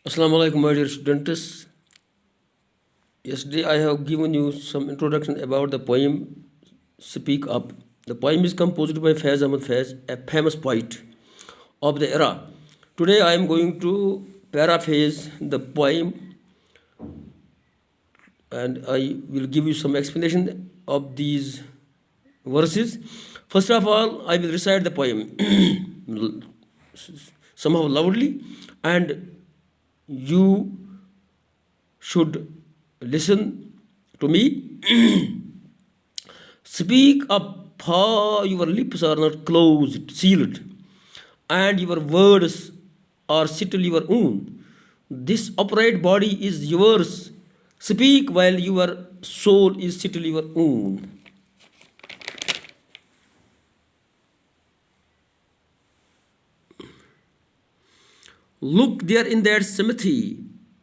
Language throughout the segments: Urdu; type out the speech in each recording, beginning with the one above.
Assalamu alaikum, my dear students. Yesterday I have given you some introduction about the poem Speak Up. The poem is composed by Faiz Ahmad Faiz, a famous poet of the era. Today I am going to paraphrase the poem and I will give you some explanation of these verses. First of all, I will recite the poem somehow loudly, and you should listen to me. Speak up, for your lips are not closed, sealed, and your words are still your own. This upright body is yours. Speak while your soul is still your own. Look there in that cemetery.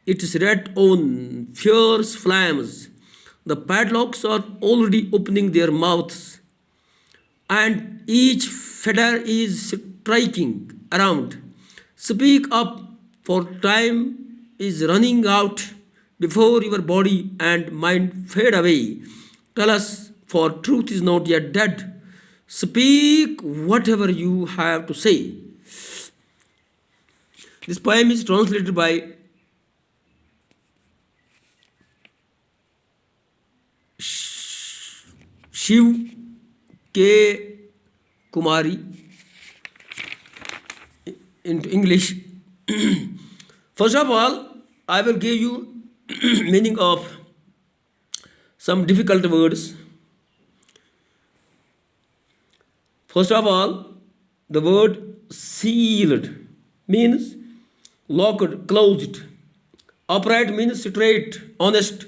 It is red on fierce flames. The padlocks are already opening their mouths, and each feather is striking around. Speak up, for time is running out before your body and mind fade away. Tell us, for truth is not yet dead. Speak whatever you have to say. This poem is translated by Shiv K. Kumari into English. First of all, I will give you meaning of some difficult words. First of all, the word sealed means locked, closed. Upright means straight, honest,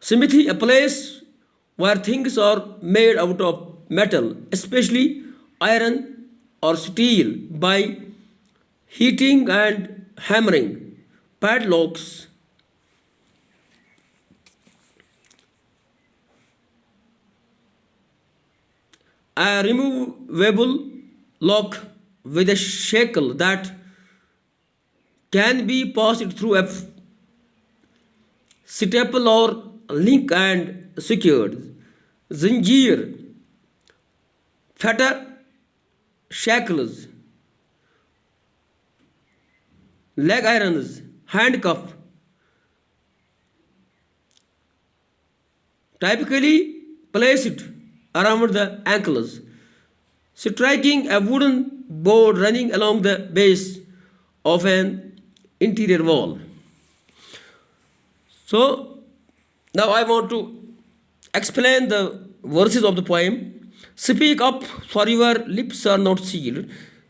Smithy, a place where things are made out of metal, especially iron or steel, by heating and hammering. Padlocks, a removable lock with a shackle that can be passed through a staple or link and secured. Zanjeer, fetter, shackles, leg irons, handcuff. Typically placed around the ankles, striking a wooden board running along the base of an interior wall. So now I want to explain the verses of the poem. Speak up, for your lips are not sealed.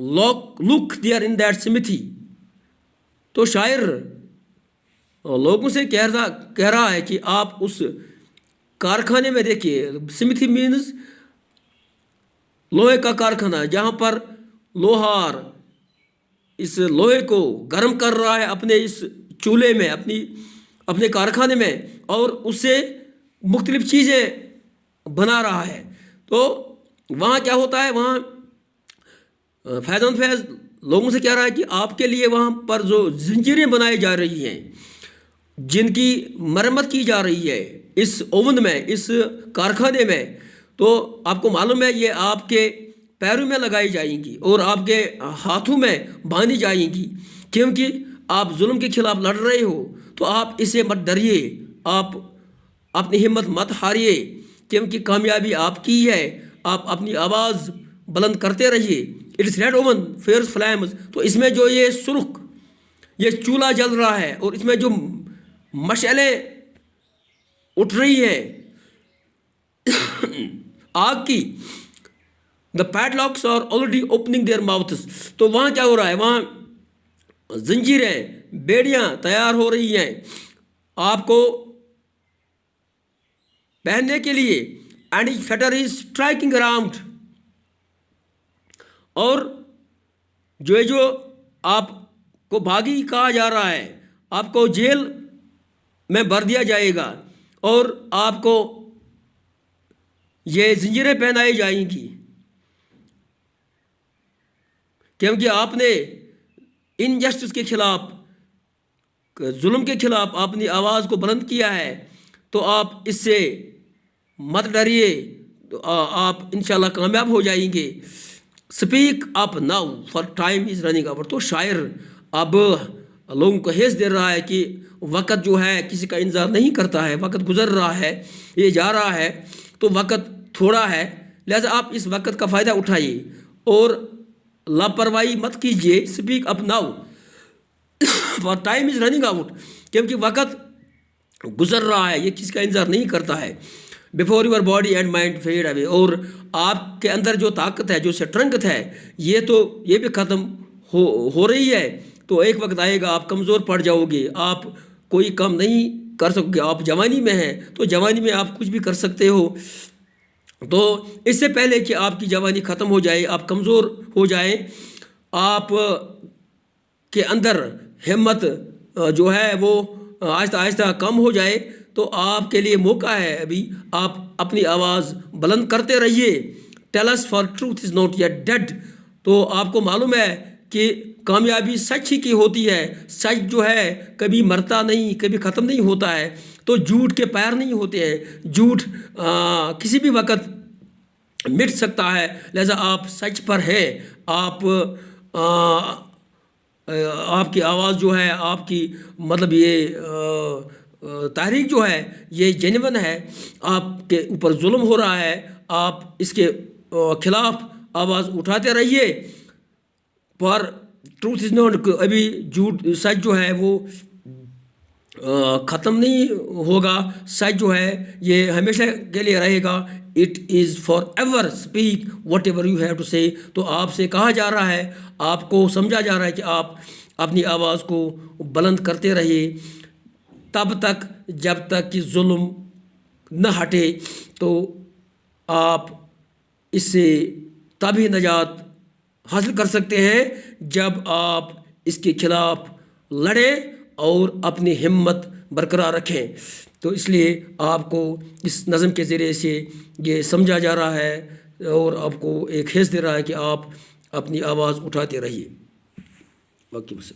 look there in that smithy. تو شاعر لوگوں سے کہہ رہا ہے کہ آپ اس کارخانے میں دیکھیے. سمتھی مینز لوہے کا کارخانہ, جہاں پر لوہار اس لوہے کو گرم کر رہا ہے اپنے اس چولہے میں, اپنے کارخانے میں, اور اس سے مختلف چیزیں بنا رہا ہے. تو وہاں کیا ہوتا ہے, وہاں فیضان فیض لوگوں سے کہہ رہا ہے کہ آپ کے لیے وہاں پر جو زنجیریں بنائی جا رہی ہیں, جن کی مرمت کی جا رہی ہے اس اوون میں, اس کارخانے میں, تو آپ کو معلوم ہے یہ آپ کے پیروں میں لگائی جائیں گی اور آپ کے ہاتھوں میں باندھی جائیں گی, کیونکہ آپ ظلم کے خلاف لڑ رہے ہو. تو آپ اسے مت ڈریے, آپ اپنی ہمت مت ہاریے, کیونکہ کامیابی آپ کی ہے. آپ اپنی آواز بلند کرتے رہیے. It's red own fierce flames. تو اس میں جو یہ سرخ یہ چولہا جل رہا ہے اور اس میں جو مشعلیں اٹھ رہی ہیں آگ کی, دا پیڈلاکس are already opening their mouths. تو وہاں کیا ہو رہا ہے, وہاں زنجیریں, بیڑیاں تیار ہو رہی ہیں آپ کو پہننے کے لیے. And each fighter is striking around. اور جو آپ کو باغی کہا جا رہا ہے, آپ کو جیل میں بھر دیا جائے گا اور آپ کو یہ زنجیریں پہنائی جائیں گی, کیونکہ آپ نے انجسٹس کے خلاف, ظلم کے خلاف اپنی آواز کو بلند کیا ہے. تو آپ اس سے مت ڈریے, آپ انشاءاللہ کامیاب ہو جائیں گے. Speak up now for time is running out. تو شاعر اب لوگوں کو ہیس دے رہا ہے کہ وقت جو ہے کسی کا انتظار نہیں کرتا ہے, وقت گزر رہا ہے, یہ جا رہا ہے, تو وقت تھوڑا ہے, لہذا آپ اس وقت کا فائدہ اٹھائیے اور لاپرواہی مت کیجیے. Speak up now for time is running out, کیونکہ وقت گزر رہا ہے, یہ کسی کا انتظار نہیں کرتا ہے. Before your body and mind fade away. اور آپ کے اندر جو طاقت ہے, جو اسٹرنگتھ ہے, یہ بھی ختم ہو رہی ہے. تو ایک وقت آئے گا آپ کمزور پڑ جاؤ گے, آپ کوئی کام نہیں کر سکو گے. آپ جوانی میں ہیں تو جوانی میں آپ کچھ بھی کر سکتے ہو. تو اس سے پہلے کہ آپ کی جوانی ختم ہو جائے, آپ کمزور ہو جائیں, آپ کے اندر ہمت جو ہے وہ آہستہ آہستہ کم ہو جائے, تو آپ کے لیے موقع ہے ابھی. آپ اپنی آواز بلند کرتے رہیے. Tell us for truth is not yet dead. تو آپ کو معلوم ہے کہ کامیابی سچ ہی کی ہوتی ہے. سچ جو ہے کبھی مرتا نہیں, کبھی ختم نہیں ہوتا ہے. تو جھوٹ کے پیر نہیں ہوتے ہیں, جھوٹ کسی بھی وقت مٹ سکتا ہے. لہذا آپ سچ پر ہے, آپ کی آواز جو ہے, آپ کی مطلب یہ تحریک جو ہے یہ جینون ہے. آپ کے اوپر ظلم ہو رہا ہے, آپ اس کے خلاف آواز اٹھاتے رہیے. پر ٹروتھ از ناٹ, ابھی جھوٹ سچ جو ہے وہ ختم نہیں ہوگا. سچ جو ہے یہ ہمیشہ کے لیے رہے گا. It is forever. Speak whatever you have to say. تو آپ سے کہا جا رہا ہے, آپ کو سمجھا جا رہا ہے کہ آپ اپنی آواز کو بلند کرتے رہیے تب تک جب تک کہ ظلم نہ ہٹے. تو آپ اس سے تبھی نجات حاصل کر سکتے ہیں جب آپ اس کے خلاف لڑیں اور اپنی ہمت برقرار رکھیں. تو اس لیے آپ کو اس نظم کے ذریعے سے یہ سمجھا جا رہا ہے اور آپ کو ایک حیث دے رہا ہے کہ آپ اپنی آواز اٹھاتے رہیے. باقی بس.